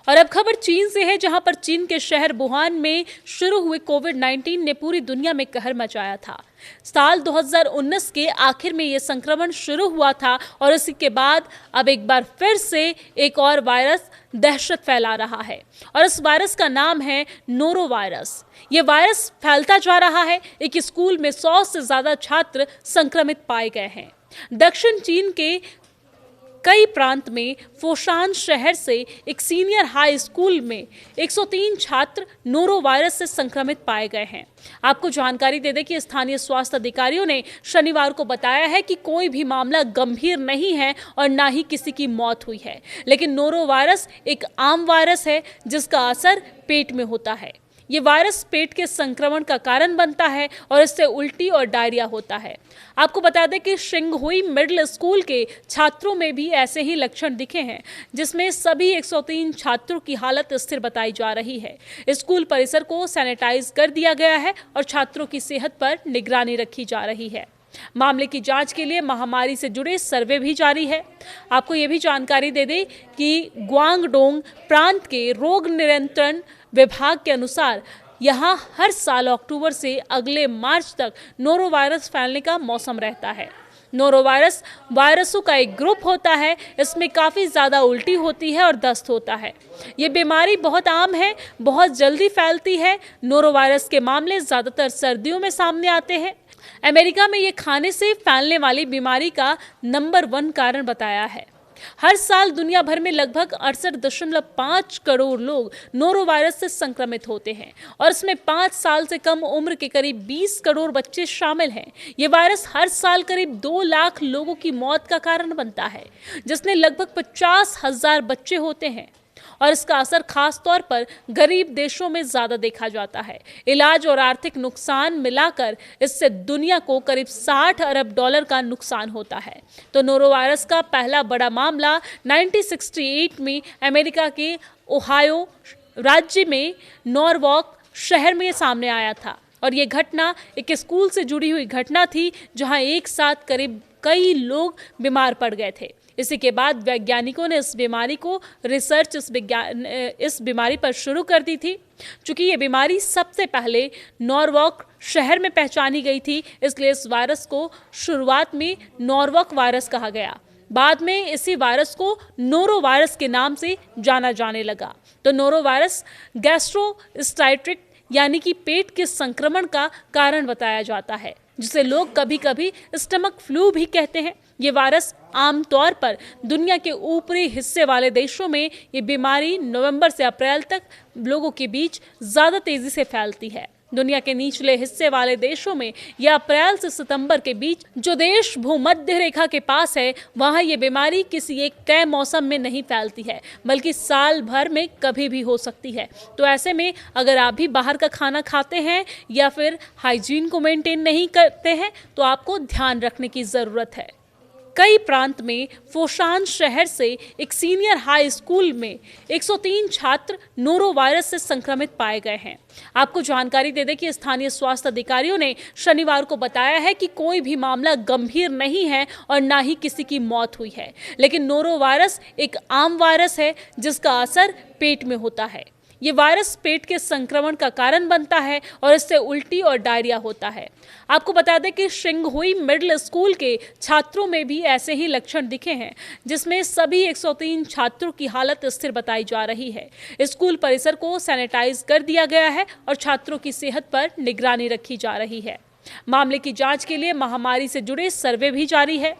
और अब खबर चीन से है, जहां पर चीन के शहर वुहान में शुरू हुए कोविड-19 ने पूरी दुनिया में कहर मचाया था। साल 2019 के आखिर में यह संक्रमण शुरू हुआ था और इसी के बाद अब एक बार फिर से एक और वायरस दहशत फैला रहा है और इस वायरस का नाम है नोरो वायरस। ये वायरस फैलता जा रहा है। एक स्कूल में 100 से ज्यादा छात्र संक्रमित पाए गए हैं। दक्षिण चीन के कई प्रांत में फोशान शहर से एक सीनियर हाई स्कूल में 103 छात्र नोरो वायरस से संक्रमित पाए गए हैं। आपको जानकारी दे दें कि स्थानीय स्वास्थ्य अधिकारियों ने शनिवार को बताया है कि कोई भी मामला गंभीर नहीं है और ना ही किसी की मौत हुई है। लेकिन नोरो वायरस एक आम वायरस है जिसका असर पेट में होता है। ये वायरस पेट के संक्रमण का कारण बनता है और इससे उल्टी और डायरिया होता है। आपको बता दें कि शिंगहुई मिडिल स्कूल के छात्रों में भी ऐसे ही लक्षण दिखे हैं, जिसमें सभी 103 छात्रों की हालत स्थिर बताई जा रही है। स्कूल परिसर को सैनिटाइज कर दिया गया है और छात्रों की सेहत पर निगरानी रखी जा रही है। मामले की जांच के लिए महामारी से जुड़े सर्वे भी जारी है। आपको ये भी जानकारी दे दें कि ग्वांगडोंग प्रांत के रोग नियंत्रण विभाग के अनुसार यहाँ हर साल अक्टूबर से अगले मार्च तक नोरो वायरस फैलने का मौसम रहता है। नोरो वायरस वायरसों का एक ग्रुप होता है। इसमें काफ़ी ज़्यादा उल्टी होती है और दस्त होता है। ये बीमारी बहुत आम है, बहुत जल्दी फैलती है। नोरो वायरस के मामले ज़्यादातर सर्दियों में सामने आते हैं। अमेरिका में ये खाने से फैलने वाली बीमारी का नंबर 1 कारण बताया है। हर साल दुनिया भर में लगभग 68.5 करोड़ लोग नोरो वायरस से संक्रमित होते हैं और इसमें 5 साल से कम उम्र के करीब 20 करोड़ बच्चे शामिल हैं। ये वायरस हर साल करीब 2 लाख लोगों की मौत का कारण बनता है, जिसमें लगभग 50,000 बच्चे होते हैं और इसका असर खास तौर पर गरीब देशों में ज्यादा देखा जाता है। इलाज और आर्थिक नुकसान मिलाकर इससे दुनिया को करीब 60 अरब डॉलर का नुकसान होता है। तो नोरो वायरस का पहला बड़ा मामला 1968 में अमेरिका के ओहायो राज्य में नॉरवॉक शहर में सामने आया था और ये घटना एक स्कूल से जुड़ी हुई घटना थी, जहां एक साथ करीब कई लोग बीमार पड़ गए थे। इसी के बाद वैज्ञानिकों ने इस बीमारी पर शुरू कर दी थी। चूंकि ये बीमारी सबसे पहले नॉरवॉक शहर में पहचानी गई थी, इसलिए इस वायरस को शुरुआत में नॉरवॉक वायरस कहा गया। बाद में इसी वायरस को नोरो वायरस के नाम से जाना जाने लगा। तो नोरो वायरस गैस्ट्रोस्टाइटिक यानी कि पेट के संक्रमण का कारण बताया जाता है, जिसे लोग कभी कभी स्टमक फ्लू भी कहते हैं। ये वायरस आमतौर पर दुनिया के ऊपरी हिस्से वाले देशों में ये बीमारी नवंबर से अप्रैल तक लोगों के बीच ज्यादा तेजी से फैलती है। दुनिया के निचले हिस्से वाले देशों में यह अप्रैल से सितंबर के बीच, जो देश भूमध्य रेखा के पास है, वहां ये बीमारी किसी एक तय मौसम में नहीं फैलती है, बल्कि साल भर में कभी भी हो सकती है। तो ऐसे में अगर आप भी बाहर का खाना खाते हैं या फिर हाइजीन को मेंटेन नहीं करते हैं, तो आपको ध्यान रखने की जरूरत है। कई प्रांत में फोशान शहर से एक सीनियर हाई स्कूल में 103 छात्र नोरो वायरस से संक्रमित पाए गए हैं। आपको जानकारी दे दें कि स्थानीय स्वास्थ्य अधिकारियों ने शनिवार को बताया है कि कोई भी मामला गंभीर नहीं है और ना ही किसी की मौत हुई है। लेकिन नोरो वायरस एक आम वायरस है जिसका असर पेट में होता है। ये वायरस पेट के संक्रमण का कारण बनता है और इससे उल्टी और डायरिया होता है। आपको बता दें कि शिंगहुई मिडिल स्कूल के छात्रों में भी ऐसे ही लक्षण दिखे हैं, जिसमें सभी 103 छात्रों की हालत स्थिर बताई जा रही है। स्कूल परिसर को सैनिटाइज कर दिया गया है और छात्रों की सेहत पर निगरानी रखी जा रही है। मामले की जांच के लिए महामारी से जुड़े सर्वे भी जारी है।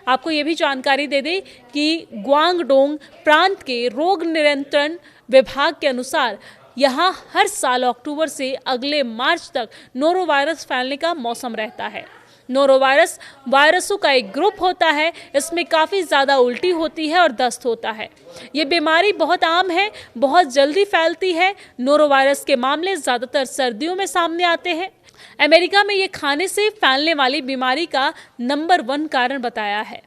आपको ये भी जानकारी दे दें कि ग्वांगडोंग प्रांत के रोग नियंत्रण विभाग के अनुसार यहाँ हर साल अक्टूबर से अगले मार्च तक नोरो वायरस फैलने का मौसम रहता है। नोरो वायरस वायरसों का एक ग्रुप होता है। इसमें काफ़ी ज़्यादा उल्टी होती है और दस्त होता है। ये बीमारी बहुत आम है, बहुत जल्दी फैलती है। नोरो वायरस के मामले ज़्यादातर सर्दियों में सामने आते हैं। अमेरिका में ये खाने से फैलने वाली बीमारी का नंबर 1 कारण बताया है।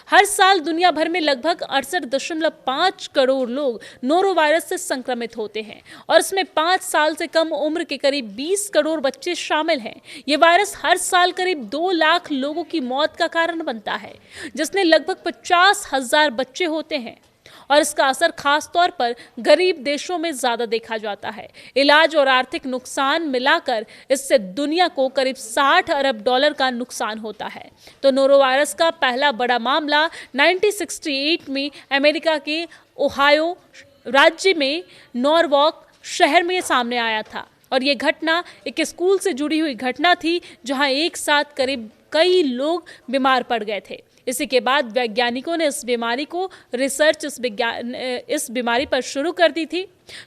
हर साल दुनिया भर में लगभग 68.5 करोड़ लोग नोरो वायरस से संक्रमित होते हैं और इसमें 5 साल से कम उम्र के करीब 20 करोड़ बच्चे शामिल हैं। ये वायरस हर साल करीब 2 लाख लोगों की मौत का कारण बनता है, जिसमें लगभग 50,000 बच्चे होते हैं और इसका असर खास तौर पर गरीब देशों में ज्यादा देखा जाता है। इलाज और आर्थिक नुकसान मिलाकर इससे दुनिया को करीब 60 अरब डॉलर का नुकसान होता है। तो नोरोवायरस का पहला बड़ा मामला 1968 में अमेरिका के ओहायो राज्य में नॉरवॉक शहर में सामने आया था और ये घटना एक स्कूल से जुड़ी हुई घटना थी, जहां एक साथ करीब कई लोग बीमार पड़ गए थे। इसी के बाद वैज्ञानिकों ने इस बीमारी को रिसर्च इस बीमारी पर शुरू कर दी थी।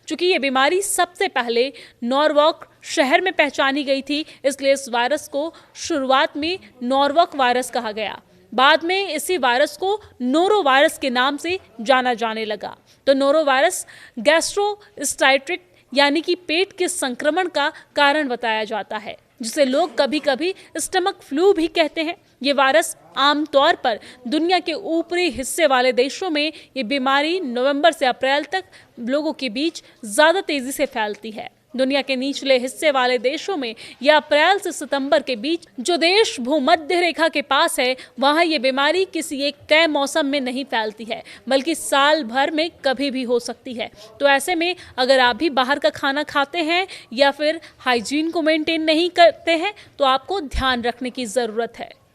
चूंकि ये बीमारी सबसे पहले नॉरवॉक शहर में पहचानी गई थी, इसलिए इस वायरस को शुरुआत में नॉरवॉक वायरस कहा गया। बाद में इसी वायरस को नोरोवायरस के नाम से जाना जाने लगा। तो नोरोवायरस गैस्ट्रोस्टाइटिक यानी कि पेट के संक्रमण का कारण बताया जाता है, जिसे लोग कभी कभी स्टमक फ्लू भी कहते हैं। ये वायरस आमतौर पर दुनिया के ऊपरी हिस्से वाले देशों में ये बीमारी नवंबर से अप्रैल तक लोगों के बीच ज्यादा तेजी से फैलती है। दुनिया के निचले हिस्से वाले देशों में यह अप्रैल से सितंबर के बीच जो देश भूमध्य रेखा के पास है, वहां ये बीमारी किसी एक तय मौसम में नहीं फैलती है, बल्कि साल भर में कभी भी हो सकती है। तो ऐसे में अगर आप भी बाहर का खाना खाते हैं या फिर हाइजीन को मेंटेन नहीं करते हैं, तो आपको ध्यान रखने की जरूरत है।